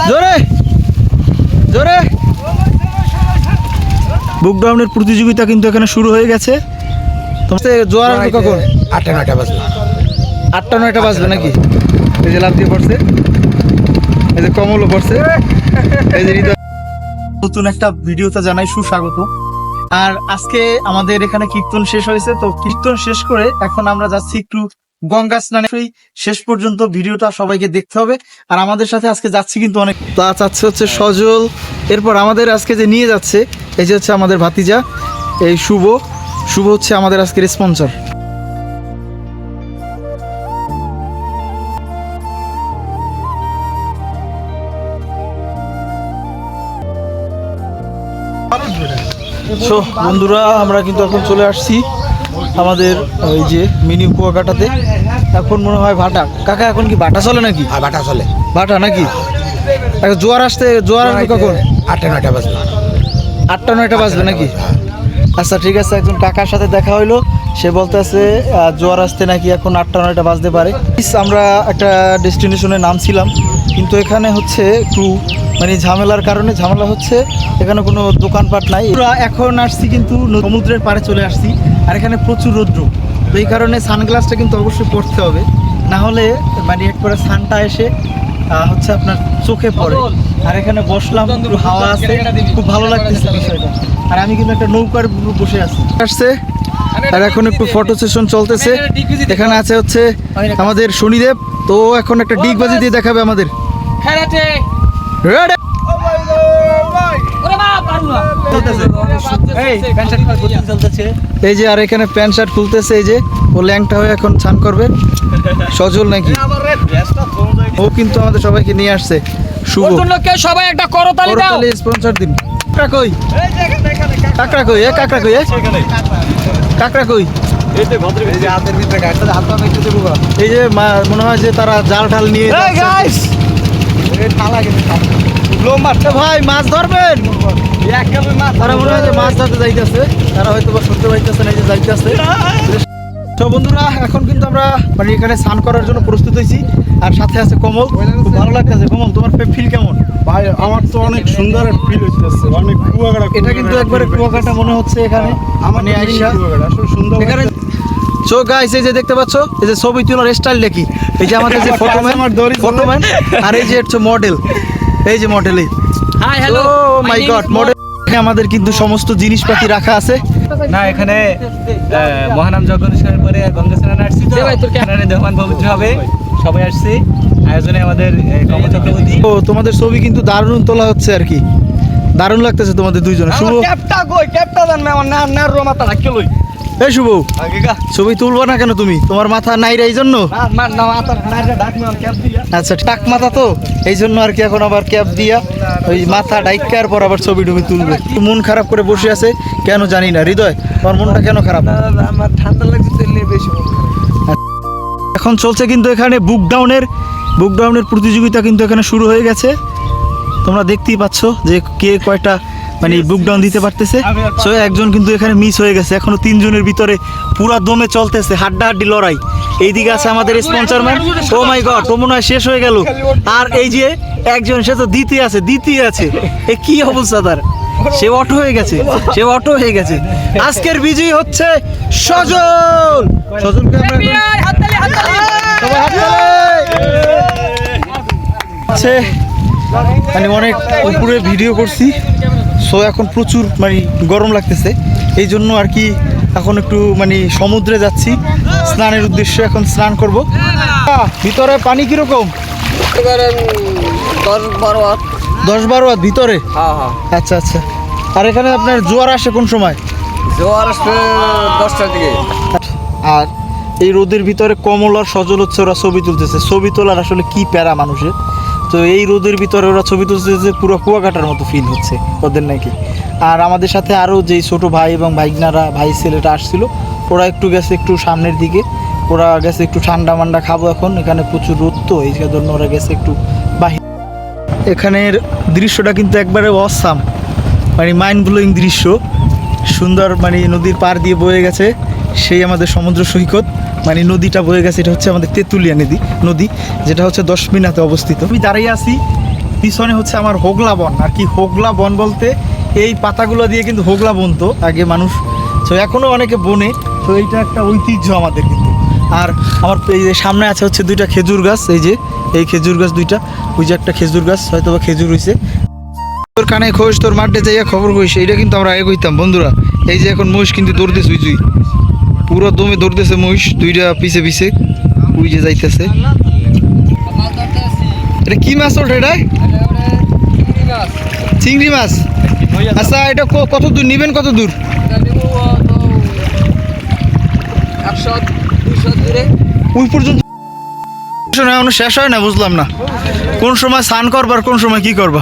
জোরে জোরে। বুক ডাউনের প্রতিযোগিতা কিন্তু এখানে শুরু হয়ে গেছে। তোমার জোয়ার আসবে কখন? 8টা-9টা বাজবে। 8টা-9টা বাজবে নাকি? এই যে লাফ দিয়ে পড়ছে, এই যে কমলও পড়ছে, এই যে হৃদয়। নতুন একটা ভিডিওতে জানাই সুস্বাগত। আর আজকে আমাদের এখানে কীর্তন শেষ হয়েছে, তো কীর্তন শেষ করে এখন আমরা যাচ্ছি একটু গঙ্গা স্নানে। শেষ পর্যন্ত ভিডিওটা সবাইকে দেখতে হবে। আর আমাদের সাথে আজকে যাচ্ছি কিন্তু অনেক হচ্ছে সজল, এরপর আমাদের আজকে যে নিয়ে যাচ্ছে এই যে হচ্ছে আমাদের ভাতিজা এই শুভ হচ্ছে আমাদের আজকের স্পন্সর। সো বন্ধুরা, আমরা কিন্তু এখন চলে আসছি আমাদের ওই যে মিনি কুয়াকাটাতে। এখন মনে হয় ভাটা, কাকা এখন কি ভাটা চলে নাকি? আর বাটা চলে। ভাটা নাকি? জোয়ার আসবে কখন? 8টা-9টা বাজবে। 8টা-9টা বাজবে নাকি? আচ্ছা ঠিক আছে, একজন কাকার সাথে দেখা হইলো, সে বলতেছে জোয়ার আসতে নাকি এখন 8টা-9টা বাজতে পারে। আমরা একটা ডেস্টিনেশনে নামছিলাম, কিন্তু এখানে হচ্ছে একটু মানে ঝামেলার কারণে ঝামেলা হচ্ছে, এখানে কোনো দোকানপাট নাই। আমরা এখন আসছি কিন্তু সমুদ্রের পাড়ে চলে আসছি, আর এখানে প্রচুর রৌদ্র, তো এই কারণে সানগ্লাসটা কিন্তু অবশ্যই পরতে হবে, না হলে মানে একবারে সানটা এসে হচ্ছে আপনার চোখে পড়ে। আর এখানে বসলাম, একটু হাওয়া আছে, খুব ভালো লাগতেছে বিষয়টা। আর আমি কিন্তু একটা নৌকার উপর বসে আসছে, আর এখন একটু ফটো সেশন চলতেছে। এখানে আছে হচ্ছে আমাদের শনিদেব, তো এখন একটা ডিগবাজি দিয়ে দেখাবে আমাদের। এই যে আর এখানে প্যান্ট শার্ট খুলতেছে, এই যে ও ল্যাংটা হয়ে এখন স্নান করবে। সজল নাকি, ও কিন্তু আমাদের সবাইকে নিয়ে আসছে। শুভ, সবাই একটা করতালি দাও, স্পন্সর দিন। কাকড়া কই? কাকড়া কই? কাকড়া কই? কাকড়া কই? এই যে মনে হয় যে তারা জাল ঢাল নিয়ে ভাই মাছ ধরবেন। তারা মনে হয় যে মাছ ধরতে যাইতেছে, তারা হয়তো বা শুনতে পাইতেছে না যে যাইতেছে। তো বন্ধুরা, এখন কিন্তু আমরা মানে এখানে স্নান করার জন্য প্রস্তুত হয়েছি, আর সাথে আছে কমল। খুব ভালো লাগতেছে। কমল, তোমার ফিল কেমন? ভাই আমার তো অনেক সুন্দর ফিল হচ্ছে, অনেক কুয়াকাটা। এটা কিন্তু একবারে কুয়াকাটা মনে হচ্ছে এখানে। আমার আইসা আসলে সুন্দর এখানে। সো গাইস, এই যে দেখতে পাচ্ছ, এই যে ছবি তোলার স্টাইল দেখি, এই যে আমাদের যে ফটোম্যান, আর এই যে হচ্ছে মডেল, এই যে model. Hi hello my god, model. আমাদের কিন্তু সমস্ত জিনিসপাতি রাখা আছে। না, এখানে মহানাম যজ্ঞ অনুষ্ঠানের পরে গঙ্গা স্নান আসছি, তো স্নানে দেহমান পবিত্র হবে, সবাই আসছি আয়োজনে। আমাদের কমল চক্রবর্তী। ও, তোমাদের ছবি কিন্তু দারুণ তোলা হচ্ছে আর কি, দারুণ লাগতেছে তোমাদের দুইজনে। শুভ, ক্যাপটা কই? ক্যাপটা জানবে আমার না রো মাথা রাখকে লই। এই শুভ, ছবি তুলবো না কেন তুমি? তোমার মাথা নাই রে, এই জন্য? না মাথা না ডাক না ক্যাপ দিয়া। আচ্ছা, টাক মাথা তো, এই জন্য আর কি এখন আবার ক্যাপ দিয়া ওই মাথা ডাইকার পর আবার ছবি টবি তুলবে। মন খারাপ করে বসে আছে কেন জানি না। হৃদয়, তোমার মনটা কেন খারাপ? আমার ঠান্ডা লাগছে তো এলে বেশি। এখন চলছে কিন্তু এখানে বুক ডাউনের প্রতিযোগিতা কিন্তু এখানে শুরু হয়ে গেছে। তোমরা দেখতেই পাচ্ছ যে কে কয়টা মানে বুক ডাউন দিতে পারতেছে। সো একজন কিন্তু এখানে মিস হয়ে গেছে, এখনো 3 জনের ভিতরে পুরা দমে চলতেছে, হাড্ডাহাড্ডি লড়াই। এইদিকে আছে আমাদের স্পন্সরম্যান। ও মাই গড, ও মনে হয় শেষ হয়ে গেল। আর এই যে একজন, সে তো দ্বিতীয় আছে। এ কি অবস্থা তার? সে অটো হয়ে গেছে। আজকের বিজয়ী হচ্ছে সজল। সজলকে আমরা সবাই হাততালি। মানে অনেক উপরে ভিডিও করছি, সো এখন প্রচুর মানে গরম লাগতেছে, এই জন্য আর কি এখন একটু মানে সমুদ্রে যাচ্ছি স্নানের উদ্দেশ্যে। এখন স্নান করব। ভিতরে পানি কিরকম? 10-12 হাত ভিতরে। আচ্ছা আচ্ছা। আর এখানে আপনার জোয়ার আসে কোন সময়? জোয়ার আসবে 10টার দিকে। আর এই রোদের ভিতরে কমল আর সজল হচ্ছে, ওরা ছবি তুলতেছে। ছবি তোলার আসলে কি প্যারা মানুষের, তো এই রোদের ভিতরে ওরা ছবি তুলতেছে, পুরো কুয়াকাটার মতো ফিল হচ্ছে ওদের নাকি। আর আমাদের সাথে আরও যেই ছোটো ভাই এবং ভাইগনারা, ভাই ছেলেটা আসছিল, ওরা একটু গেছে একটু সামনের দিকে, ওরা গেছে একটু ঠান্ডা মান্ডা খাবো। এখন এখানে প্রচুর রোদ, তো এই জন্য ওরা গেছে একটু বাহির। এখানের দৃশ্যটা কিন্তু একবারে অসাম, মানে মাইন্ড ব্লোয়িং দৃশ্য। সুন্দর মানে নদীর পার দিয়ে বয়ে গেছে সেই আমাদের সমুদ্র সৈকত, মানে নদীটা বয়ে গেছে, এটা হচ্ছে আমাদের তেঁতুলিয়া নদী, যেটা হচ্ছে 10 মিনাতে অবস্থিত। আমি দাঁড়িয়ে আছি পিছনে হচ্ছে আমার হোগলা বন। আর কি হোগলা বন বলতে এই পাতাগুলো দিয়ে কিন্তু হোগলা বুনতো আগে মানুষ, তো এখনও অনেকে বনে। তো এইটা একটা ঐতিহ্য আমাদের কিন্তু। আর আমার এই যে সামনে আছে হচ্ছে দুইটা খেজুর গাছ, এই যে এই খেজুর গাছ দুইটা, ওই যে একটা খেজুর গাছ, হয়তো বা খেজুর হয়েছে। তোর কানে খোঁজ, তোর মাঠে যাইয়া খবর কইস, এইটা কিন্তু আমরা আগে কইতাম বন্ধুরা। এই যে এখন মহিষ কিন্তু দৌড়তেছে, উই জুই পুরো দমে দৌড়তেছে মহিষ, দুইটা পিছে পিছে উই যে যাইতেছে। এটা কি মাছ ওঠে? এটা চিংড়ি মাছ। আচ্ছা এটা কত দূর নিবেন, কত দূর? 100-200 দূরে। ওই পর্যন্ত এখনো শেষ হয় না, বুঝলাম না কোন সময় স্নান করবার, কোন সময় কি করবা।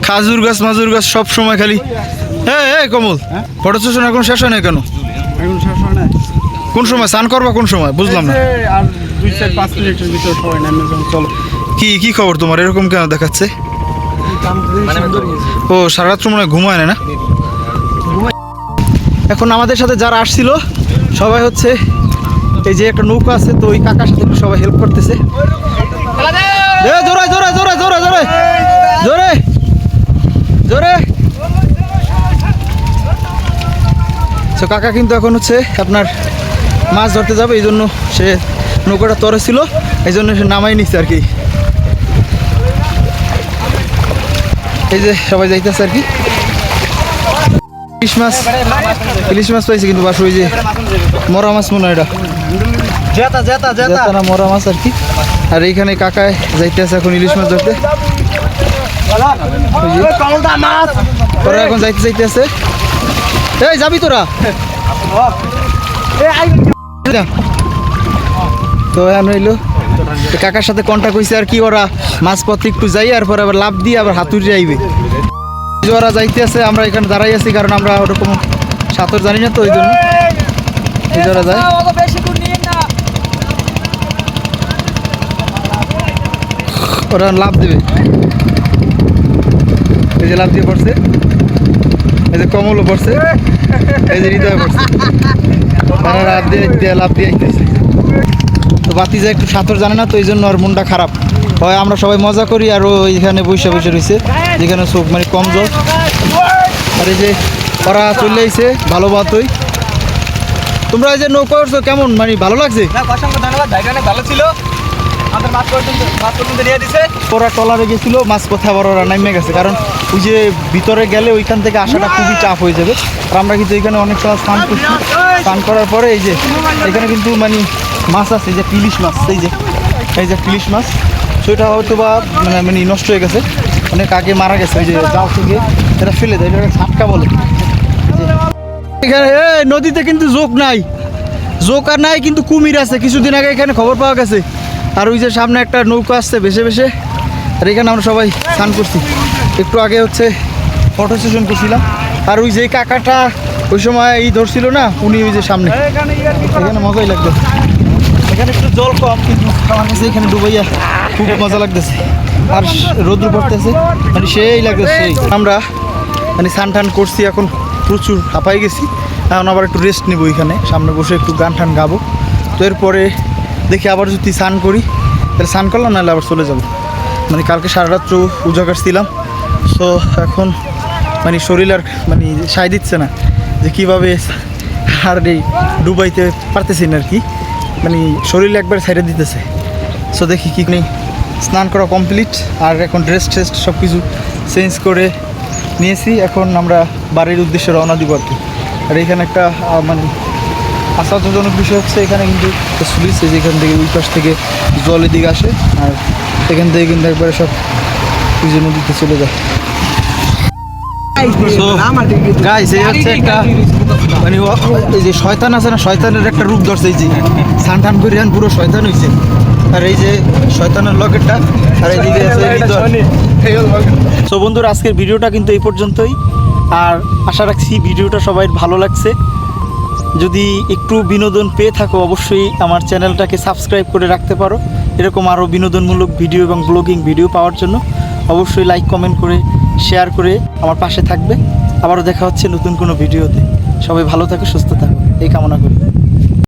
খাজুর গাছ মাজুর গাছ সব সময় খালি। হ্যাঁ কমল, ফটো সেশন এখন শেষ হয় না কেন? এখন শেষ হয় না। কোন সময় স্নান করবা, কোন সময় বুঝলাম না। এই যে আর 2-4-5 মিনিটের ভিতর সবাই নামে যাবো, চলো। কি খবর তোমার, এরকম কেন দেখাচ্ছে? ও সারা রাত্র মনে হয় ঘুমায় না। এখন আমাদের সাথে যারা আসছিল সবাই হচ্ছে এই যে একটা নৌকা আছে, তো ওই কাকার সাথে একটু সবাই হেল্প করতেছে। জোরে জোরে জোরে জোরে জোরে জোরে জোরে। তো কাকা কিন্তু এখন হচ্ছে আপনার মাছ ধরতে যাবে, এই জন্য সে নৌকাটা তরে ছিল, এই জন্য সে নামাই নিচ্ছে আর কি। এই যে সবাই যাইতেছে আর কি। ইলিশ মাছ পাইছে কিন্তু বাস, ওই যে মরা মাছ মনে হয়, এটা জেতা না মরা মাছ আর কি। আর এইখানে কাকায় যাইতেছে এখন ইলিশ মাছ ধরতে। তোরা এখন যাইতেছে। এই যাবি তোরা? তো এখন হইলো কাকার সাথে কন্টাক্ট হয়েছে আর কি, ওরা মাছপত্র একটু যাই আর পরে আবার লাভ দিয়ে আবার হাতুড়ি যাইবে। ওরা যাইতে আছে, আমরা এখানে দাঁড়াই আছি কারণ আমরা ওরকম সাঁতার জানি না, তো ওই জন্য ওরা যায়। ওরা লাভ দেবে, এই যে লাভ দিয়ে পড়ছে, এই যে কমলও পড়ছে, এই যে হৃদয় পড়ছে, তারা লাভ দিয়ে আইতেছে। তো বাতি যায় একটু সাঁতার জানে না, তো এই জন্য ওর মনটা খারাপ হয়। আমরা সবাই মজা করি আর ও এখানে বসে বসে রয়েছে, যেখানে চোখ মানে কম জল। আর এই যে ওরা চলে আইছে, ভালো বাতই। তোমরা এই যে নৌকা উঠছো কেমন, মানে ভালো লাগছে? অসংখ্য ধন্যবাদ, ভাই অনেক ভালো ছিল। আমাদের মাছ পর্যন্ত নিয়ে দিছে। ওরা ট্রলারে গেছিলো, মাছ কোথায় আবার ওরা নামে গেছে, কারণ ওই যে ভিতরে গেলে ওইখান থেকে আসাটা খুবই চাপ হয়ে যাবে। আর আমরা কিন্তু এখানে অনেক সময় স্নান করছি, স্নান করার পরে এই যে এখানে কিন্তু মানে মাছ আছে, এই যে ইলিশ মাছ, এই যে ইলিশ মাছ, সেটা হয়তো বা মানে নষ্ট হয়ে গেছে, অনেক আগে মারা গেছে, ওই যে জাল থেকে এটা ফেলে দেয়, এটা ঝাটকা বলে। এখানে নদীতে কিন্তু জোক নাই, জোক আর নাই, কিন্তু কুমির আছে। কিছুদিন আগে এখানে খবর পাওয়া গেছে। আর ওই যে সামনে একটা নৌকা আসছে ভেসে ভেসে, আর এখানে আমরা সবাই স্নান করছি। একটু আগে হচ্ছে ফটো সেশন করছিলাম। আর ওই যে কাকাটা ওই সময় ধরছিল না, উনি ওই যে সামনে, এখানে মজাই লাগতো। এখানে একটু জল কম, কিন্তু আমার কাছে এখানে ডুবাইয়া খুব মজা লাগতেছে। আর রোদ্র পড়তেছে, মানে সেই লাগতেছে সেই। আমরা মানে স্নান টান করছি, এখন প্রচুর হাঁপাই গেছি। এখন আবার একটু রেস্ট নেবো, এখানে সামনে বসে একটু গান টান গাবো। তো এরপরে দেখি আবার যদি স্নান করি তাহলে স্নান করলাম, নাহলে আবার চলে যাব। মানে কালকে সারা রাত্র উজাগার ছিলাম, সো এখন মানে শরীর আর মানে সায় দিচ্ছে না যে কীভাবে আর এই ডুবাইতে পারতেছি না আর কি, মানে শরীর একবার সাইডে দিতেছে। সো দেখি কি নেই, স্নান করা কমপ্লিট। আর এখন ড্রেস ট্রেস সব কিছু চেঞ্জ করে নিয়েছি, এখন আমরা বাড়ির উদ্দেশ্যে রওনা দিব আর কি। আর এখানে একটা মানে আশ্চর্যজনক বিষয় হচ্ছে, এখানে কিন্তু সুইচ, যেখান থেকে ওই পাশ থেকে জল এদিকে আসে, আর এখান থেকে কিন্তু একবারে সব ওই যে নদীতে চলে যায়। গাইস এই হচ্ছে একটা মানে এই যে শয়তান আছে না, শয়তানের একটা রূপ ধরছে, এই যে স্নান টান করে পুরো শয়তান হয়েছে। আর এই যে শয়তানের লকেটটা, আর এইদিকে আছে হৃদয়। সো বন্ধুরা, আজকের ভিডিওটা কিন্তু এই পর্যন্তই। আর আশা রাখছি ভিডিওটা সবাই ভালো লাগছে। যদি একটু বিনোদন পেয়ে থাকো, অবশ্যই আমার চ্যানেলটাকে সাবস্ক্রাইব করে রাখতে পারো। এরকম আরও বিনোদনমূলক ভিডিও এবং ব্লগিং ভিডিও পাওয়ার জন্য অবশ্যই লাইক কমেন্ট করে শেয়ার করে আমার পাশে থাকবে। আবারও দেখা হচ্ছে নতুন কোনো ভিডিওতে। সবাই ভালো থাকো, সুস্থ থাকো, এই কামনা করি।